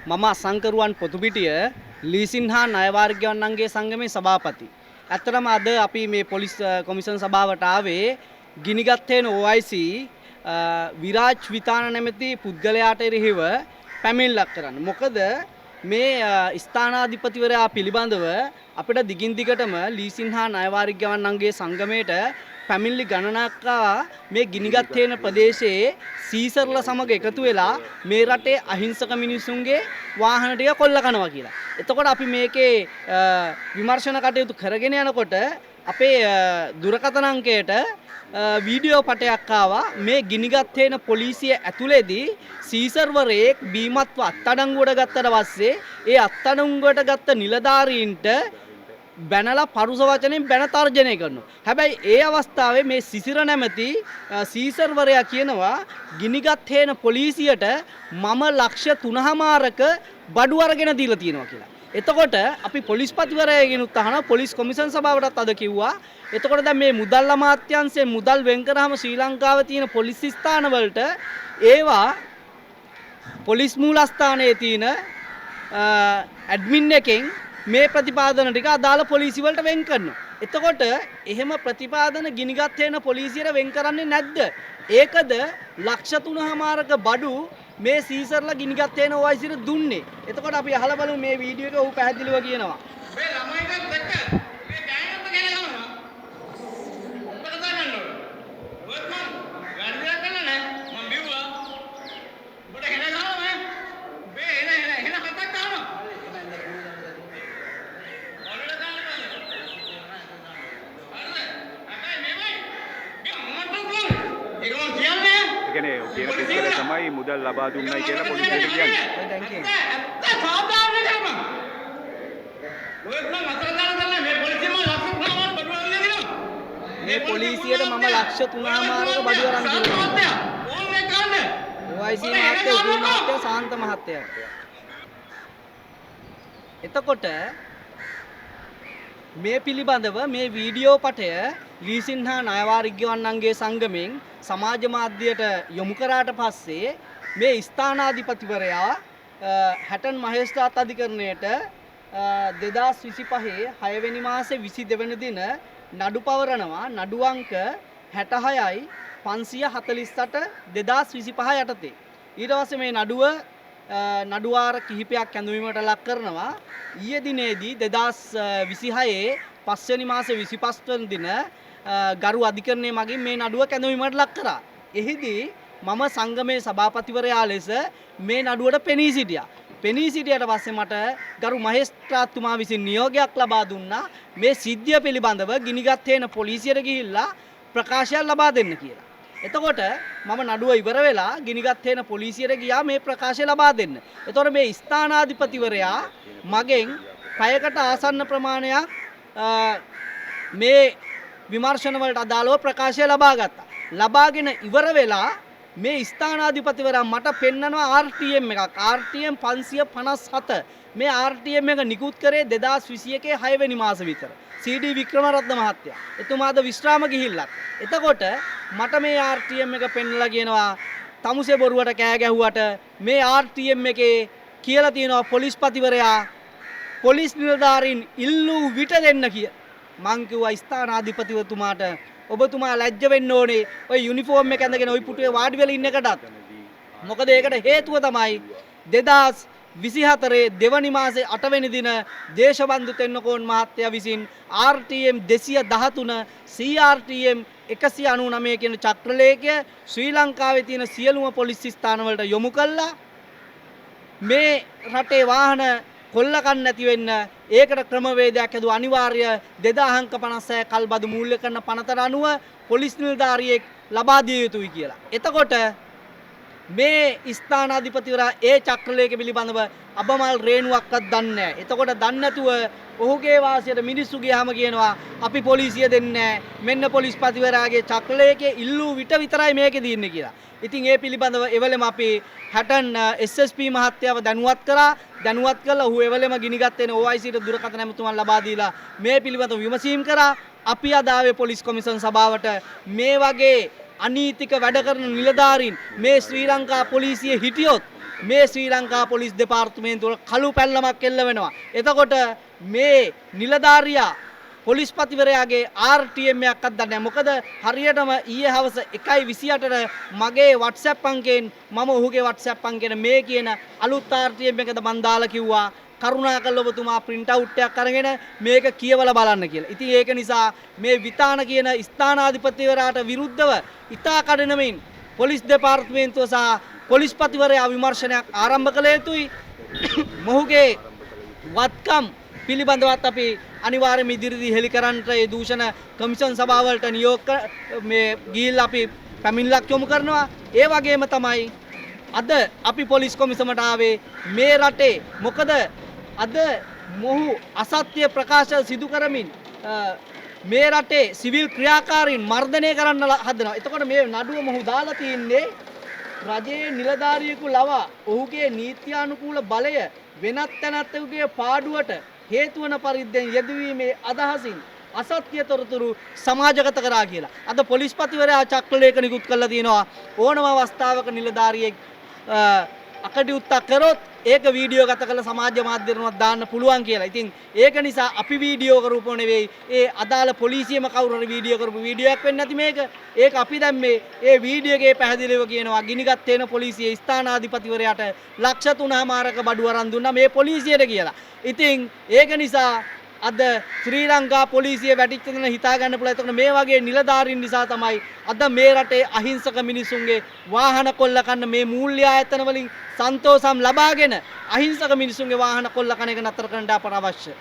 මම අසංකරුවන් පොතුපිටිය ලීසින් හා ණයවාරිකයන්ගේ සංගමේ සභාපති. ඇත්තටම අද අපි මේ පොලිස් කොමිෂන් සභාවට ආවේ ගිනිගත් හේන OIC විරාජ් විතාන නැමැති පුද්ගලයාට එරෙහිව පැමිණිල්ලක් කරන්න. මොකද මේ ස්ථානාධිපතිවරයා පිළිබඳව අපිට දිගින් දිගටම ලීසින් හා ණයවාරිකයන්ගේ සංගමයට පැමිණිලි ගණනක් මේ ගිනිගත් හේන ප්‍රදේශයේ සීසර්ලා සමග එකතු වෙලා මේ රටේ අහිංසක මිනිසුන්ගේ වාහන ටික කොල්ල කනවා කියලා. එතකොට අපි මේකේ විමර්ශන කටයුතු කරගෙන යනකොට අපේ දුරකථන අංකයට වීඩියෝ පටයක් ආවා මේ ගිනිගත් හේන පොලිසිය ඇතුළේදී සීසර්වරයෙක් බීමත්ව අත්අඩංගුවට ගත්තට පස්සේ ඒ අත්අඩංගුවට ගත්ත නිලධාරීන්ට බැනලා පරුස වචනෙන් බැන තර්ජනය කරනවා. හැබැයි ඒ අවස්ථාවේ මේ සිසිර නැමැති සීසර්වරයා කියනවා ගිනිගත් හේන පොලිසියට මම ලක්ෂ 3මාරක බඩු අරගෙන දීලා තියෙනවා කියලා. එතකොට අපි පොලිස්පතිවරයාගෙන් උත්හාන පොලිස් කොමිෂන් සභාවටත් අද කිව්වා. එතකොට දැන් මේ මුදල් අමාත්‍යාංශයෙන් මුදල් වෙන් කරාම ශ්‍රී ලංකාවේ තියෙන පොලිස් ස්ථාන වලට ඒවා පොලිස් මූලස්ථානයේ තියෙන ඇඩ්මින් එකෙන් මේ ප්‍රතිපාදන ටික අදාළ පොලිසිය වලට වෙන් කරනවා. එතකොට එහෙම ප්‍රතිපාදන ගිනිගත් හේන පොලිසියට වෙන් කරන්නේ නැද්ද? ඒකද ලක්ෂ 3මාරක බඩු මේ සීසර්ලා ගිනිගත් හේන OICට දුන්නේ. එතකොට අපි අහලා බලමු මේ වීඩියෝ එක ඔහු පැහැදිලිව කියනවා. මේ ළමයිට දැක්ක මේ ගෑනත් කියලා යනවා. ඔබට ගන්නන්න ඕන. ඔයත් මම වැඩියක් කරන්න නෑ. මම බිව්වා. ඔබට හෙන ගන්නවා මේ. මේ හෙන හතක් ගන්නවා. කියන පිටර තමයි මුදල් ලබා දුන්නයි කියලා පොලිසියට කියන්නේ. ඔය දැන් කියන්නේ. ඇත්ත සාධාරණ දෙයක්. ඔයත් නම් අතර දාලා මේ පොලිසියම ලක්ෂ 3මාර බඩු අරගෙන දෙනවා. මේ පොලිසියට මම ලක්ෂ 3මාරක බඩු අරන් දුන්නා. ඕනේ ගන්න. OIC මහත්තයා උතුරු මහත්තයා සාන්ත මහත්තයා. එතකොට මේ පිළිබඳව මේ වීඩියෝ පටය ලීසින් හා ණයවාරිකයන්ගේ සංගමෙන් සමාජ මාධ්‍යයට යොමු කරාට පස්සේ මේ ස්ථානාධිපතිවරයා හැටන් මහේස්ත්‍රාත් අධිකරණයට 2025 6 වෙනි මාසේ 22 වෙනි දින නඩු පවරනවා. නඩු අංක 66යි 548 2025 යටතේ. ඊට පස්සේ මේ නඩුව නඩු වාර කිහිපයක් ඇඳවීමට ලක් කරනවා. ඊයේ දිනේදී 2026 5 වෙනි මාසේ 25 වෙනි දින ගරු අධිකරණයේ මගින් මේ නඩුව කැඳවීමට ලක් කරා. එහිදී මම සංගමේ සභාපතිවරයා ලෙස මේ නඩුවට පෙනී සිටියා. පෙනී සිටියට පස්සේ මට ගරු මහේස්ත්‍රාත්තුමා විසින් නියෝගයක් ලබා දුන්නා මේ සිද්ධිය පිළිබඳව ගිනිගත් හේන පොලිසියට ගිහිල්ලා ප්‍රකාශයක් ලබා දෙන්න කියලා. එතකොට මම නඩුව ඉවර වෙලා ගිනිගත් හේන පොලිසියට ගියා මේ ප්‍රකාශය ලබා දෙන්න. එතකොට මේ ස්ථානාධිපතිවරයා මගෙන් පැයකට ආසන්න ප්‍රමාණයක් මේ විමර්ශන වලට අදාළව ප්‍රකාශය ලබා ගත්තා. ලබාගෙන ඉවර වෙලා මේ ස්ථානාධිපතිවරයා මට පෙන්නනවා RTM එකක්. RTM 557. මේ RTM එක නිකුත් කරේ 2021 6 වෙනි මාස විතර. CD වික්‍රමරත්න මහත්තයා. එතුමාද විශ්‍රාම ගිහිල්ලක්. එතකොට මට මේ RTM එක පෙන්නලා කියනවා තමුසේ බොරුවට කෑ ගැහුවට මේ RTM එකේ කියලා තියෙනවා පොලිස්පතිවරයා පොලිස් නිලධාරීන් ඉල්ලූ විට දෙන්න කියලා. මං කිව්වා ස්ථානාධිපතිතුමාට ඔබතුමා ලැජ්ජ වෙන්න ඕනේ ඔය යුනිෆෝම් එක ඇඳගෙන ওই පුටුවේ වාඩි වෙලා ඉන්න එකටත්. මොකද ඒකට හේතුව තමයි 2024 දෙවනි මාසේ 8 වෙනි දින දේශබන්දු තෙන්නකෝන් මහත්තයා විසින් RTM 213 CRTM 199 කියන චක්‍රලේඛය ශ්‍රී ලංකාවේ තියෙන සියලුම පොලිස් ස්ථානවලට යොමු කළා. මේ රටේ වාහන කොල්ල කන්න නැති වෙන්න ඒකට ක්‍රමවේදයක් හදුවා. අනිවාර්ය 2000 අංක 56 කල්බදු මූල්‍ය කරන පනතට අනුව පොලිස් නිලධාරියෙක් ලබා දිය යුතුයි කියලා. එතකොට මේ ස්ථානාධිපතිවරයා ඒ චක්‍රලේඛ පිළිබඳව අබමල් රේණුවක්වත් දන්නේ නැහැ. එතකොට දන්නේ නැතුව ඔහුගේ වාසියට මිනිස්සු ගියාම කියනවා අපි පොලිසිය දෙන්නේ නැහැ. මෙන්න පොලිස්පතිවරයාගේ චක්‍රලේඛයේ ඉල්ලූ විට විතරයි මේකේ දින්නේ කියලා. ඉතින් ඒ පිළිබඳව එවලෙම අපි හැටන් SSP මහත්තයාව දැනුවත් කරා. දැනුවත් කළා ඔහු එවලෙම ගිනිගත් වෙන OICට දුරකථන ඇමතුමක් ලබා දීලා මේ පිළිබඳව විමසීම් කරා. අපි අද ආවේ පොලිස් කොමිෂන් සභාවට මේ වගේ අනීතික වැඩ කරන නිලධාරීන් මේ ශ්‍රී ලංකා පොලිසියේ හිටියොත් මේ ශ්‍රී ලංකා පොලිස් දෙපාර්තමේන්තුව කළු පැල්ලමක් එල්ල වෙනවා. එතකොට මේ නිලධාරියා පොලිස්පතිවරයාගේ RTM එකක්වත් දන්නේ නැහැ. මොකද හරියටම ඊයේ හවස 1:28ට මගේ WhatsApp අංකයෙන් මම ඔහුගේ WhatsApp අංකයෙන් මේ කියන අලුත් RTM එකද මන් දාලා කිව්වා කරුණාකරලා ඔබතුමා print out එකක් අරගෙන මේක කියවලා බලන්න කියලා. ඉතින් ඒක නිසා මේ විතාන කියන ස්ථානාධිපතිවරයාට විරුද්ධව ඉතා කඩනමින් පොලිස් දෙපාර්තමේන්තුව සහ පොලිස්පතිවරයා විමර්ශනයක් ආරම්භ කළ යුතුයි. මොහුගේ වත්කම් පිළිබඳවත් අපි අනිවාර්යයෙන්ම ඉදිරියේදී හෙළි කරන්නට ඒ දූෂණ කමිෂන් සභාවලට නියෝග මේ ගිහිල්ලා අපි පැමිණිල්ලක් යොමු කරනවා. ඒ වගේම තමයි අද අපි පොලිස් කොමිසමට ආවේ මේ රටේ මොකද අද මොහු අසත්‍ය ප්‍රකාශ සිදු කරමින් මේ රටේ සිවිල් ක්‍රියාකාරීන් මර්ධනය කරන්න හදනවා. එතකොට මේ නඩුව මොහු දාලා තින්නේ රජයේ නිලධාරියෙකු ලවා ඔහුගේ නීත්‍යානුකූල බලය වෙනත් තැනැත්තෙකුගේ පාඩුවට හේතු වන පරිද්දෙන් යෙදවීමේ අදහසින් අසත්‍ය තොරතුරු සමාජගත කරා කියලා. අද පොලිස්පතිවරයා චක්‍රලේඛ නිකුත් කරලා තියෙනවා ඕනම අවස්ථාවක නිලධාරියෙක් අකටයුත්තක් කරොත් ඒක වීඩියෝ ගත කරලා සමාජ මාධ්‍යවලට දාන්න පුළුවන් කියලා. ඉතින් ඒක නිසා අපි වීඩියෝ කරපුව නෙවෙයි ඒ අදාළ පොලිසියම කවුරු හරි වීඩියෝ කරපු වීඩියෝ එකක් වෙන්නේ නැති මේක. ඒක අපි දැන් මේ ඒ වීඩියෝ එකේ පැහැදිලිව කියනවා ගිනිගත් තේන පොලිසියේ ස්ථානාධිපතිවරයාට ලක්ෂ 3මාරක බඩුව අරන් දුන්නා මේ පොලිසියට කියලා. ඉතින් ඒක නිසා අද ශ්‍රී ලංකා පොලිසිය වැටිච්ච දෙන හිතා ගන්න පුළුවන්. එතකොට මේ වගේ නිලධාරීන් නිසා තමයි අද මේ රටේ අහිංසක මිනිසුන්ගේ වාහන කොල්ල කන්න මේ මූල්‍ය ආයතන වලින් සන්තෝෂම් ලබාගෙන අහිංසක මිනිසුන්ගේ වාහන කොල්ල කන එක නතර කරන්න අපට අවශ්‍ය.